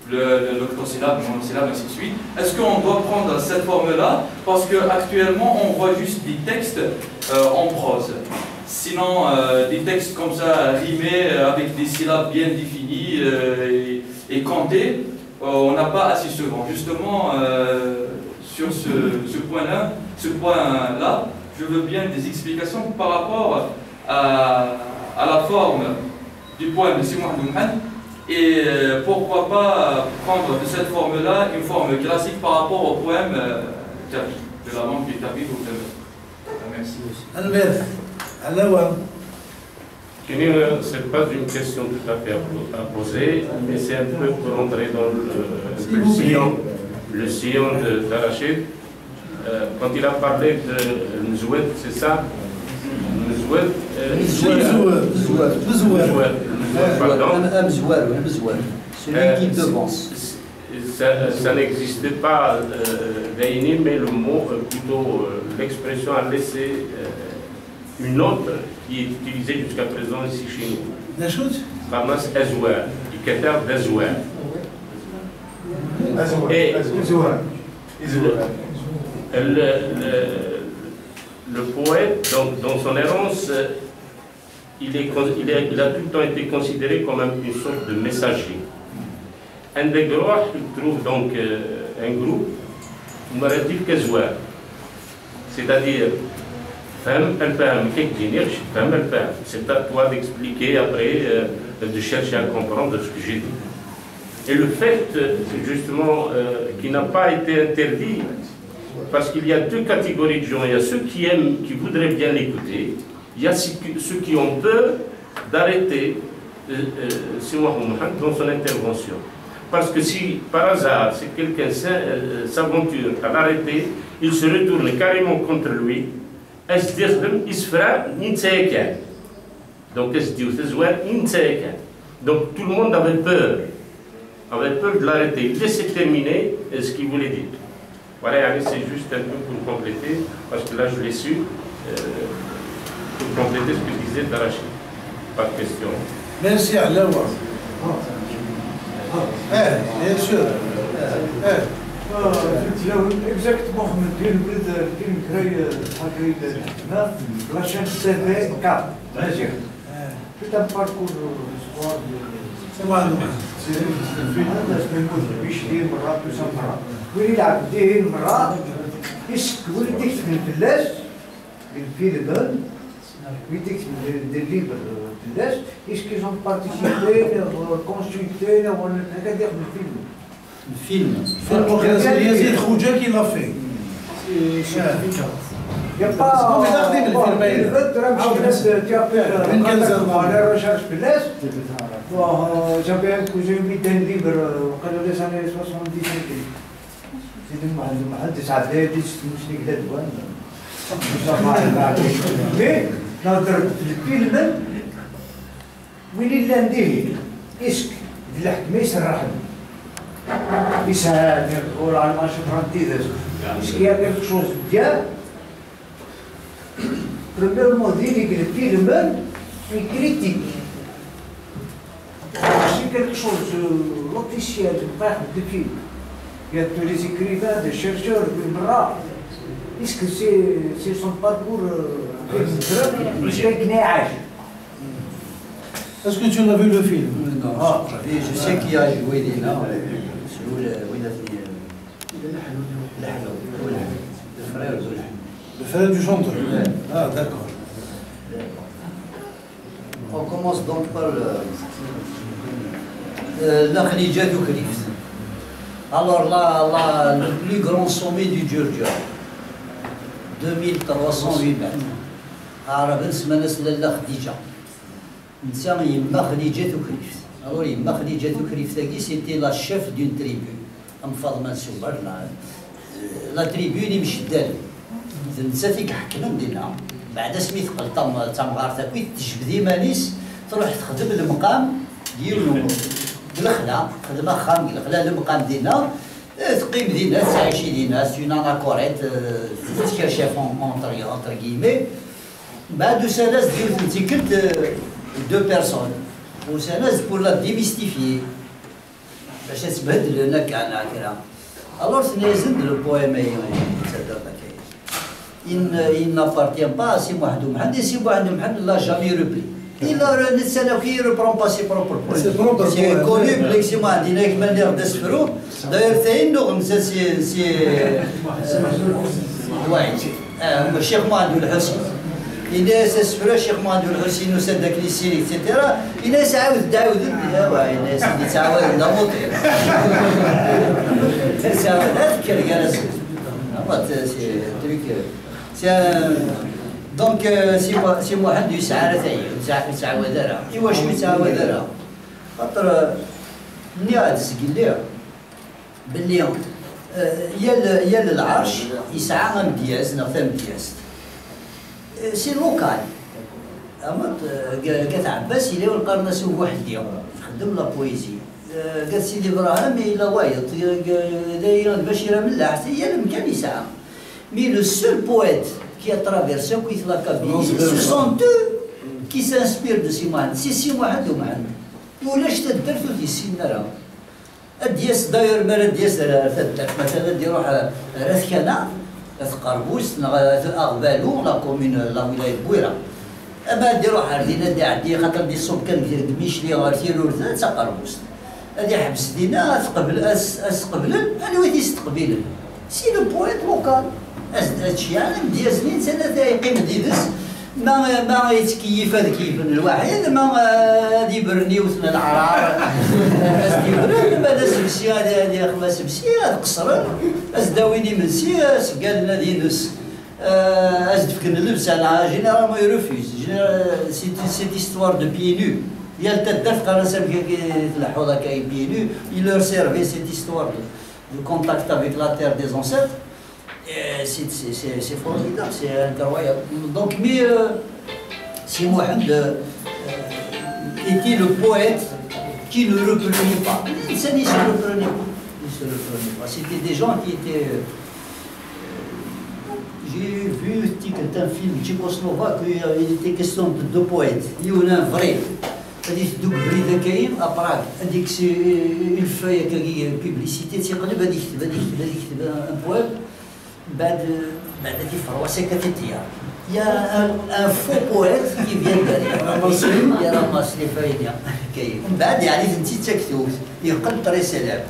l'octosyllabe, le monosyllabe, ainsi de suite, est-ce qu'on doit prendre cette forme-là parce qu'actuellement on voit juste des textes en prose? Sinon, des textes comme ça, rimés, avec des syllabes bien définies et comptées, on n'a pas assez souvent. Justement, sur ce point-là, je veux bien des explications par rapport à la forme du poème de Simon Hamdoumhan et pourquoi pas prendre de cette forme-là une forme classique par rapport au poème kabyle, de la langue du kabyle ou de... Merci. Albert. Alors, ce n'est pas une question tout à fait à poser, mais c'est un peu pour entrer dans le sillon de Darachid. Quand il a parlé de Mzoued, c'est ça? Mzoued, celui qui devance. Ça n'existait pas d'Aïni, mais le mot, plutôt l'expression a laissé une autre qui est utilisée jusqu'à présent ici chez nous. La chose? Parnas Ezouer, du Qatar d'Ezouer. Et le poète, dans son errance, il a tout le temps été considéré comme une sorte de messager. Un des gros, il trouve donc un groupe, Maratif Ezouer, c'est-à-dire c'est à toi d'expliquer après, de chercher à comprendre ce que j'ai dit. Et le fait, justement, qui n'a pas été interdit, parce qu'il y a deux catégories de gens. Il y a ceux qui aiment, qui voudraient bien l'écouter. Il y a ceux qui ont peur d'arrêter Simon Hamdoumhan dans son intervention. Parce que si, par hasard, si quelqu'un s'aventure à l'arrêter, il se retourne carrément contre lui. Donc, tout le monde avait peur de l'arrêter. Il laissait terminer ce qu'il voulait dire. Voilà, c'est juste un peu pour compléter, parce que là je l'ai su, pour compléter ce que disait Darachid. Pas de question. Merci à l'heure. Bien sûr. Exactement, la chaîne TV 4. Tout un parcours de sport. C'est moi, ويلعب ديه المرأة يسكت ويديك من الفلاس الفيلم ويديك من الليبر الفلاس يسكي زون بارتيسيبي كونسولتي ولا هكا داخل الفيلم الفيلم يزيد خوجاكي لا في يا با j'avais un cousin d'un livre quand les années 70 c'était محدث عدادي مش نقدر mais نهضر في الفيلم وين اللي نديه اسك الحكمه يسرحني يساعدني نقول على ما شفرنتيدس اسك il y a quelque chose bien premièrement dire que le film est critique. C'est quelque chose l'officiel de film. Il y a tous les écrivains, des chercheurs, des marins. Est-ce que c'est son parcours Est-ce que tu as vu le film? Non, je sais qui a joué Lina. Le frère. frère du chanteur. Ah, d'accord. On commence donc par la Khadija du Khalif. Alors là, le plus grand sommet du Georgia, 2308 mètres. عرب اسمها ناس لاله خديجه نسا يما خديجه كريف الوغ يما خديجه كريف تاكي سيتي لا شيف دون تريبو ام فاطمه سوبر لا تريبو اللي مشدال نسا فيك حكمه دينا بعد سميت قلطم تمغار تاكي تجبدي مانيس تروح تخدم المقام ديالو الخلا خدمه خام الخلا المقام ديالنا تقيم دينا تعيشي دينا سينا كوريت تكاشف اونتر كيمي بعد سنة ديال كنت دو بيرسون وسنة pour la démystifier باش تبهدل لنا كاع هكذا alors ce n'est le poème il n'appartient pas à Si Mohamed Mohamed et Si Mohamed Mohamed ne l'a jamais repris il ne reprend pas ses propres poèmes c'est connu que Si Mohamed il a une manière de se faire d'ailleurs c'est une norme c'est ouais Cheikh Mohamed El-Hassi الناس اسفروا الشيخ محمد الحسين وسدك ليسير اكسترا الناس عاود الناس اللي تعاود نموطير تعاود اذكر جالس سي تريك سي دونك سي محمد يسعى يتعاود راه ايوا شنو يتعاود راه خاطر ملي عاد تسقي ليه باللي يا العرش يسعى امتياز نغتى امتياز سي لوكال اما قالت عباس الى ولقى سوق واحد اليوم خدم لا بويزي قالت سيدي ابراهيم الى وايط دايره البشيره ملاح هي المكان يسعى مي لو سول بويت كي اترافيرسي كويت لا كابيني سو سون دو كي سانسبير دو سي محمد سي محمد ومحمد ولاش تدرتو دي السنه راه الدياس داير مال الدياس مثلا دي روح رثكنا قربوس اغبالو لا كومين لا ولايه بويره اما دي روح عندنا دي عندي خاطر دي الصوب كان ميشلي غارتيرو ثلاثه قربوس هادي حبس دينا تقبل اس قبل انا ويدي استقبل سي لو بويت لوكال هادشي عالم ديال سنين ثلاثه يقيم ديدس ما يتكيف هذا كيف الواحد ما هادي برني وثنا العرار هادي برني ما داز بسي هادي خماس بسي هاد قصر از داويني من سي قال لنا دينس از دفكن اللبس انا جينيرال ما يرفيز سي هيستوار دو بيي نو ديال تدفق انا سامك الحوضه كاين بيي نو il leur servait cette histoire de contact avec la terre des ancêtres. C'est formidable, c'est incroyable. Donc, mais Si Mohamed était le poète qui ne reprenait pas. Ça ne se reprenait pas. C'était des gens qui étaient. J'ai vu un film tchécoslovaque où il était question de deux poètes. Il y en a un vrai. C'est-à-dire que Brida Kaïm à Prague. C'est une feuille qui est publicité. C'est un poème. بعد دي فروسه كتتيا يا ان فو بويت كي فيان داري يا راه ماسلي فايده كاين من بعد يعني انت تكتب يقل طري سلام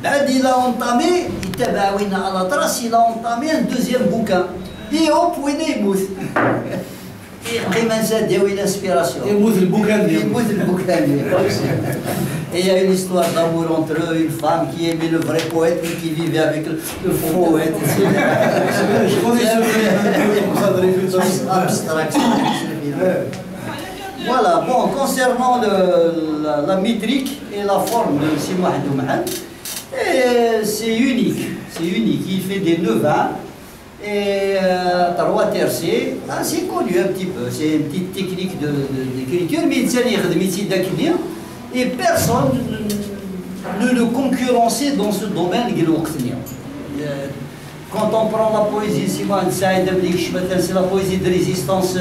بعد الى اونطامي يتبعونا على طراس الى اونطامي ان دوزيام بوكان اي هوب وين يموت قيمه زاد وين انسبيراسيون يموت البوكان ديالو Et il y a une histoire d'amour entre eux, une femme qui aimait le vrai poète et qui vivait avec le faux poète. Je connais Voilà, bon, concernant la métrique et la forme de Si Mohamed Mohamed, c'est unique. Il fait des neuvains et trois tercets, c'est connu un petit peu. C'est une petite technique d'écriture, mais il et personne ne le concurrençait dans ce domaine. Quand on prend la poésie, c'est la poésie de résistance,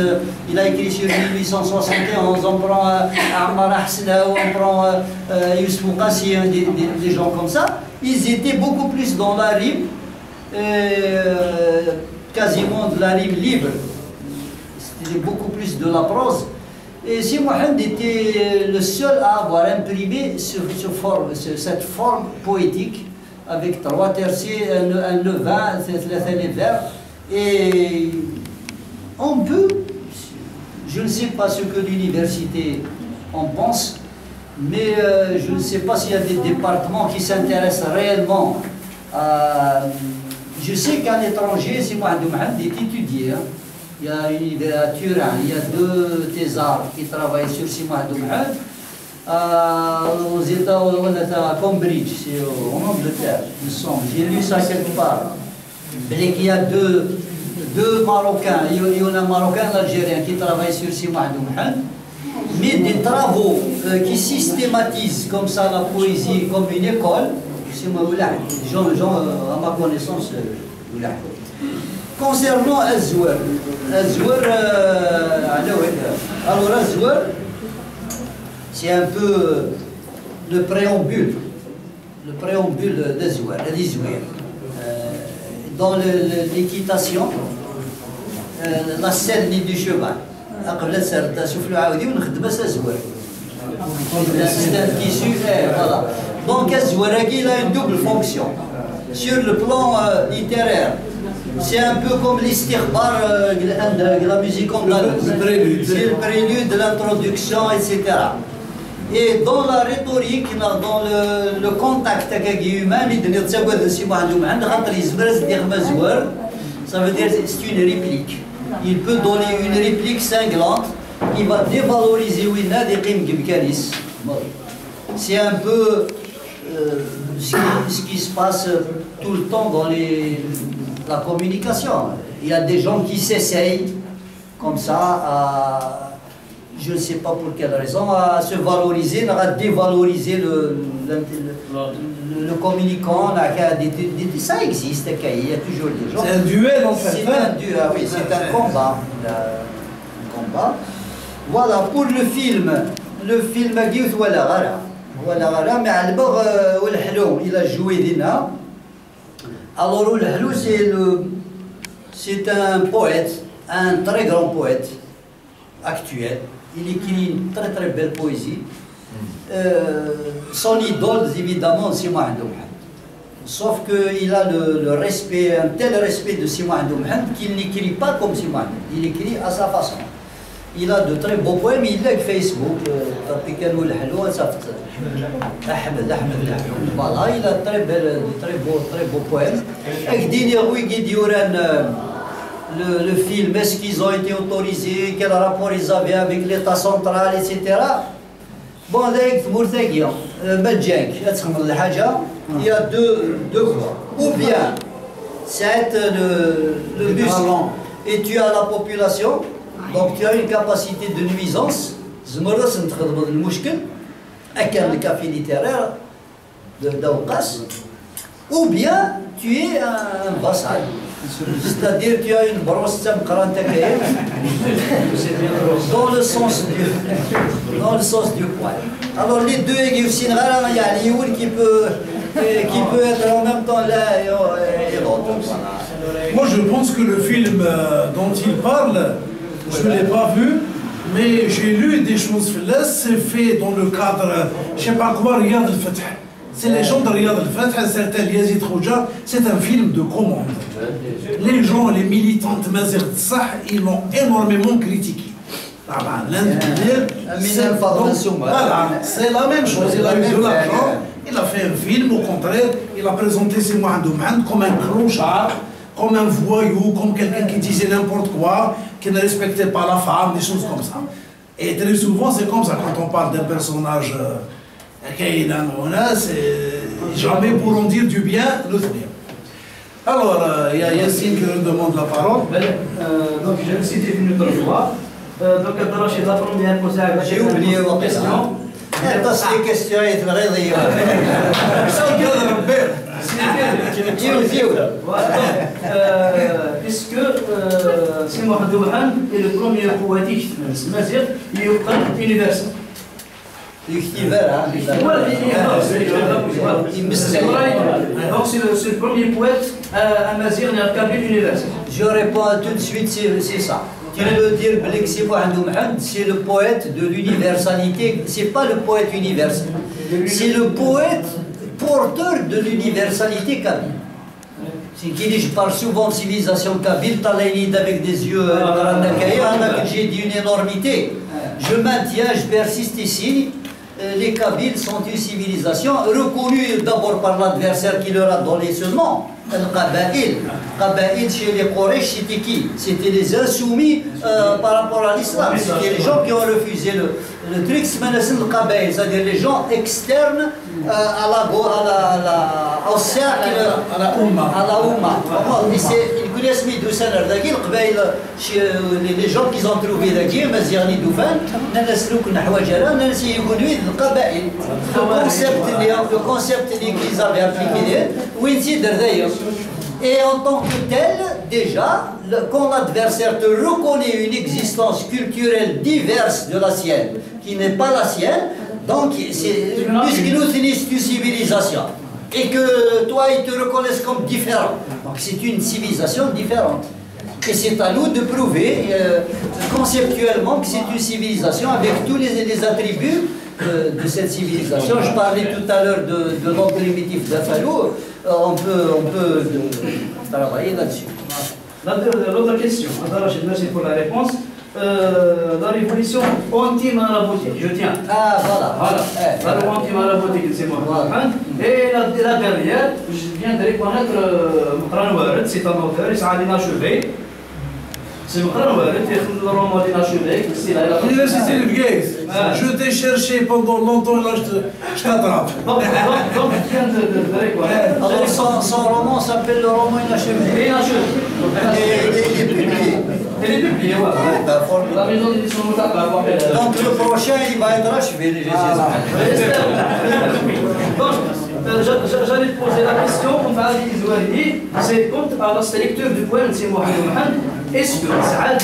il a écrit sur 1871, on prend Ammar Ahsana, on prend Youssef Qassi, des gens comme ça, ils étaient beaucoup plus dans la rime, quasiment de la rime libre, c'était beaucoup plus de la prose. Et Si Mohamed était le seul à avoir imprimé cette forme poétique avec trois tercets, un levain, les vers Et on peut, je ne sais pas ce que l'université en pense, mais je ne sais pas s'il y a des départements qui s'intéressent réellement à... Je sais qu'à l'étranger, c'est Mohamed Mohamed est étudié. Hein. Il y a une université à Turin, il y a 2 thésards qui travaillent sur Si Mohamed Mohamed. Aux États, à Cambridge, c'est en Angleterre, il me semble. J'ai lu ça quelque part. Il y a deux Marocains, il y en a un Marocain et un Algérien qui travaillent sur Si Mohamed Mohamed. Mais des travaux qui systématisent comme ça la poésie comme une école, c'est moi, gens à ma connaissance, concernant Azouar, alors Azouar, c'est un peu le préambule d'Azouar, dans l'équitation, la scène du cheval. C'est un tissu, voilà. Donc Azouar il a une double fonction. Sur le plan littéraire, c'est un peu comme l'istikhbar de la musique andalouse. C'est le prélude de l'introduction, etc. Et dans la rhétorique, dans le contact humain, ça veut dire que c'est une réplique. Il peut donner une réplique cinglante qui va dévaloriser c'est un peu ce qui se passe tout le temps dans la communication. Il y a des gens qui s'essayent comme ça à, je ne sais pas pour quelle raison, à se valoriser, à dévaloriser le communicant. Ça existe, il y a toujours des gens. C'est un duel en fait. C'est un duel, oui, c'est un combat. Voilà, pour le film Guiouth Wala Ghara, mais Albor Ouelhlou, il a joué Dina. Alors Ouelhlou, c'est un poète, un très grand poète actuel. Il écrit une très très belle poésie. Son idole, évidemment, c'est Mohamed Mohamed. Sauf qu'il a le respect, un tel respect de Si Mohamed Mohamed qu'il n'écrit pas comme Si Mohamed. Il écrit à sa façon. Il a de très beaux poèmes, il a Facebook, voilà, il a très beaux poèmes. Le film, est-ce qu'ils ont été autorisés, quel rapport ils avaient avec l'État central, etc. Bon, il y a deux voies. Ou bien, c'est le bus et tu as la population. Donc tu as une capacité de nuisance, le café littéraire d'Aoukas, ou bien tu es un vassal. C'est-à-dire tu as une brosse dans le sens du poil. Alors les deux il y a Lioul qui peut être en même temps là et l'autre. Moi je pense que le film dont il parle, je ne l'ai pas vu, mais j'ai lu des choses. C'est fait dans le cadre, je ne sais pas quoi, Riyad al-Fath. C'est les gens de Riyad al-Fath, un certain Yazid Khouja, c'est un film de commande. Les gens, les militants de Mazir Tsah, ils l'ont énormément critiqué. C'est la même chose, il a eu de l'argent, il a fait un film, au contraire, il a présenté Si Mohamed Mohamed comme un clochard, comme un voyou, comme quelqu'un qui disait n'importe quoi, qui ne respectait pas la femme, des choses comme ça. Et très souvent, c'est comme ça quand on parle d'un personnage c'est jamais pour en dire du bien, le bien. Alors, il y a Yassine qui nous demande la parole. Donc, j'ai aussi des minutes de fois. Donc, la première posée à j'ai oublié vos questions. C'est des questions et est-ce que Si Mohamed Mohamed est le premier poétique mazir universel? Donc c'est le premier poète amazigh kabyle universel. Je réponds tout de suite, c'est ça. Tu veux dire que Si Mohamed Mohamed, c'est le poète de l'universalité, c'est pas le poète universel, c'est le poète porteur de l'universalité kabyle. C'est qu'il je parle souvent de civilisation kabyle, avec des yeux j'ai dit une énormité. Je maintiens, je persiste ici, les Kabyles sont une civilisation reconnue d'abord par l'adversaire qui leur a donné ce nom, le Qabaïl. Qabaïl chez les Quraysh, c'était qui? C'était les insoumis par rapport à l'islam. C'était les gens qui ont refusé le truc, c'est-à-dire les gens externes au cercle, à la Oumma. Les gens qu'ils ont trouvés le concept qu'ils avaient appliqué, et en tant que tel, déjà, quand l'adversaire te reconnaît une existence culturelle diverse de la sienne, qui n'est pas la sienne, donc puisqu'ils nous finissent une civilisation, et que toi, ils te reconnaissent comme différent, donc c'est une civilisation différente. Et c'est à nous de prouver conceptuellement que c'est une civilisation avec tous les attributs de cette civilisation. Je parlais tout à l'heure de l'homme primitif d'Afalou, on peut travailler là-dessus. L'autre question, merci pour la réponse. La révolution anti-maraboutique, je tiens. Ah, voilà. La révolution anti-maraboutique, c'est moi. Et la dernière, je viens de reconnaître Mokran Ouaret, c'est un auteur, il s'est inachevé. C'est Mokran Ouaret, le roman d'inachevé. L'université de Biès. Je t'ai cherché pendant longtemps, là je t'attrape. Donc, je viens de reconnaître. Alors, son roman s'appelle le roman inachevé. Il est publié. Elle est publiée, voilà. La maison d'édition Moutaka. Donc le prochain, il va être achevé, les Donc, j'allais te poser la question, c'est quant à la lecture du poème de Mohamed, est-ce que ça a une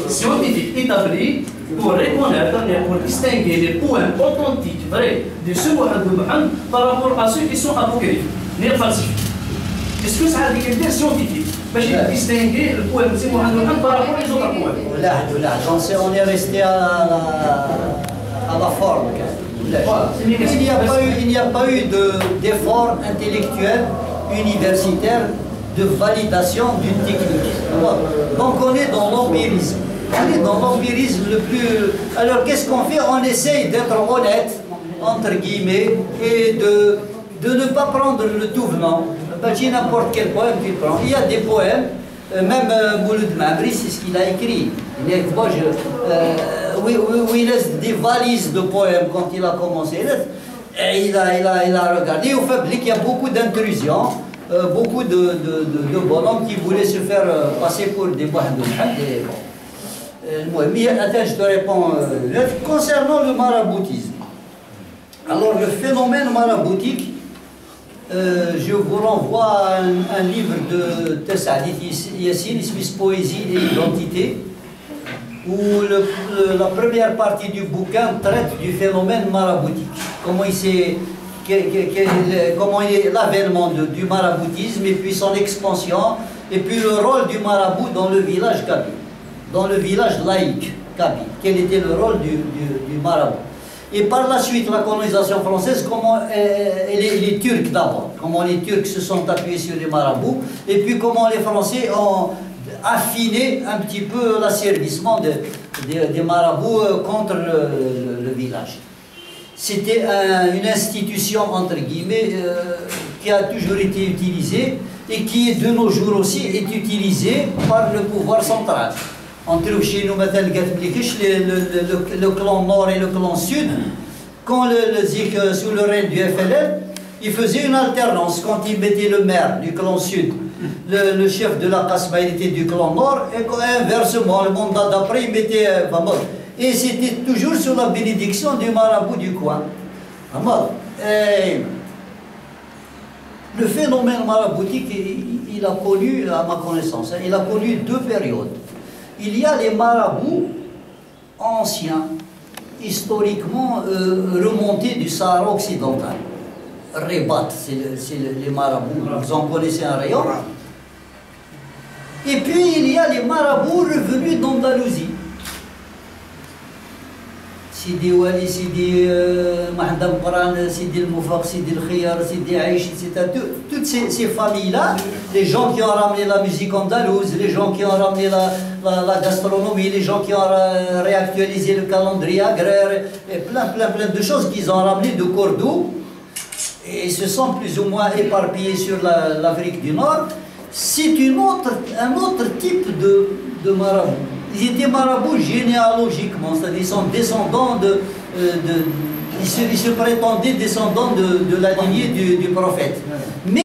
scientifique établie pour reconnaître, pour distinguer les poèmes authentiques, vrais, de ceux de Mohamed par rapport à ceux qui sont apocryphes, falsifiés? Est-ce que ça a des critères scientifiques pour distinguer le poème de Mohamed par rapport aux autres poèmes? Là, on est resté à la forme. Il n'y a pas eu d'effort intellectuel, universitaire, de validation d'une technique. Donc on est dans l'empirisme. On est dans l'empirisme le plus... Alors qu'est-ce qu'on fait? On essaye d'être honnête, entre guillemets, et de ne pas prendre le tout venant. J'ai n'importe quel poème qu'il prend. Il y a des poèmes, même Mouloud Mamri, c'est ce qu'il a écrit. Où il laisse des valises de poèmes quand il a commencé. Et il a regardé. Au fait, il y a beaucoup d'intrusions, beaucoup de bonhommes qui voulaient se faire passer pour des Mohamed. Mais attends, je te réponds. Concernant le maraboutisme, alors le phénomène maraboutique, je vous renvoie à un livre de Tessadit Yassine, Poésie et identité, où la première partie du bouquin traite du phénomène maraboutique. Comment il est l'avènement du maraboutisme, et puis son expansion, et puis le rôle du marabout dans le village kabyle, dans le village laïque kabyle. Quel était le rôle du marabout? Et par la suite, la colonisation française, comment les Turcs d'abord, comment les Turcs se sont appuyés sur les marabouts, et puis comment les Français ont affiné un petit peu l'asservissement des marabouts contre le village. C'était une institution, entre guillemets, qui a toujours été utilisée, et qui, de nos jours aussi, est utilisée par le pouvoir central. On trouve chez nous maintenant le clan nord et le clan sud. Quand le Zik, sous le règne du FLN, il faisait une alternance. Quand il mettait le maire du clan sud, le chef de la Kasma, il était du clan nord, et inversement, le mandat d'après, il mettait... Et c'était toujours sous la bénédiction du marabout du coin. Le phénomène maraboutique, il a connu, à ma connaissance, il a connu deux périodes. Il y a les marabouts anciens, historiquement remontés du Sahara occidental. Rebat, c'est les marabouts, vous en connaissez un rayon. Et puis il y a les marabouts revenus d'Andalousie. Sidi Wali, Sidi Mahdam Quran, Sidi Moufaq, Sidi Khiyar, Sidi Aïch, etc. Toutes ces familles-là, les gens qui ont ramené la musique andalouse, les gens qui ont ramené la gastronomie, les gens qui ont réactualisé le calendrier agraire, et plein de choses qu'ils ont ramené de Cordoue, et se sont plus ou moins éparpillés sur l'Afrique du Nord. C'est un autre type de marabout. Ils étaient marabouts généalogiquement, c'est-à-dire ils sont descendants ils se prétendaient descendants de la lignée du prophète. Mais